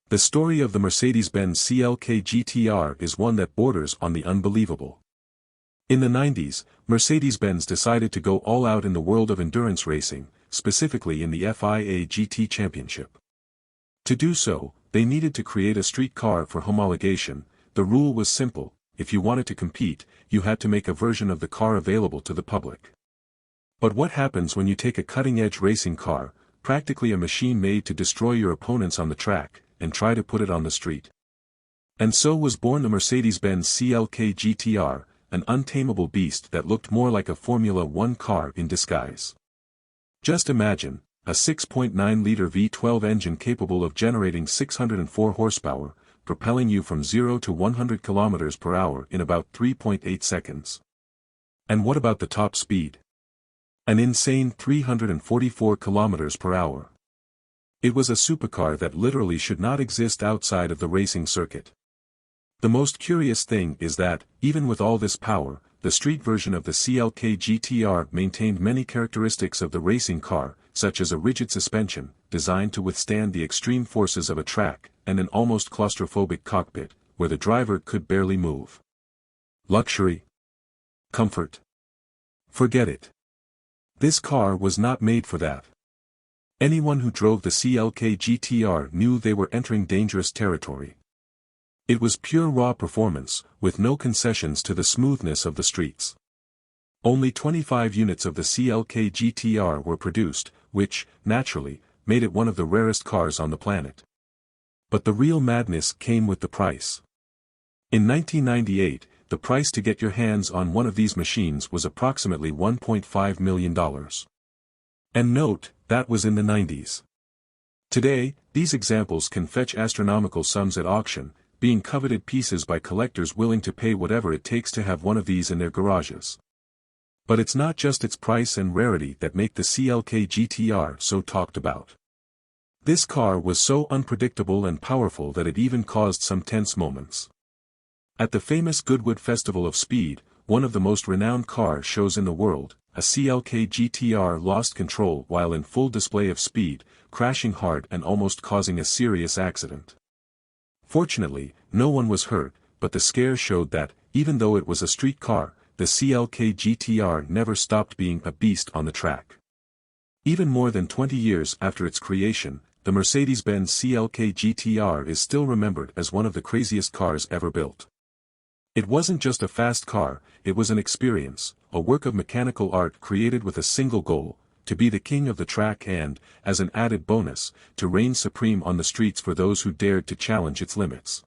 The story of the Mercedes-Benz CLK GTR is one that borders on the unbelievable. In the 90s, Mercedes-Benz decided to go all out in the world of endurance racing, specifically in the FIA GT Championship. To do so, they needed to create a street car for homologation. The rule was simple: if you wanted to compete, you had to make a version of the car available to the public. But what happens when you take a cutting-edge racing car, practically a machine made to destroy your opponents on the track, and try to put it on the street? And so was born the Mercedes-Benz CLK GTR, an untamable beast that looked more like a Formula One car in disguise. Just imagine, a 6.9-liter V12 engine capable of generating 604 horsepower, propelling you from 0 to 100 km per hour in about 3.8 seconds. And what about the top speed? An insane 344 km per hour. It was a supercar that literally should not exist outside of the racing circuit. The most curious thing is that, even with all this power, the street version of the CLK GTR maintained many characteristics of the racing car, such as a rigid suspension, designed to withstand the extreme forces of a track, and an almost claustrophobic cockpit, where the driver could barely move. Luxury? Comfort? Forget it. This car was not made for that. Anyone who drove the CLK GTR knew they were entering dangerous territory. It was pure raw performance, with no concessions to the smoothness of the streets. Only 25 units of the CLK GTR were produced, which, naturally, made it one of the rarest cars on the planet. But the real madness came with the price. In 1998, the price to get your hands on one of these machines was approximately $1.5 million. And note, that was in the 90s. Today, these examples can fetch astronomical sums at auction, being coveted pieces by collectors willing to pay whatever it takes to have one of these in their garages. But it's not just its price and rarity that make the CLK GTR so talked about. This car was so unpredictable and powerful that it even caused some tense moments. At the famous Goodwood Festival of Speed, one of the most renowned car shows in the world, a CLK GTR lost control while in full display of speed, crashing hard and almost causing a serious accident. Fortunately, no one was hurt, but the scare showed that, even though it was a street car, the CLK GTR never stopped being a beast on the track. Even more than 20 years after its creation, the Mercedes-Benz CLK GTR is still remembered as one of the craziest cars ever built. It wasn't just a fast car, it was an experience, a work of mechanical art created with a single goal: to be the king of the track and, as an added bonus, to reign supreme on the streets for those who dared to challenge its limits.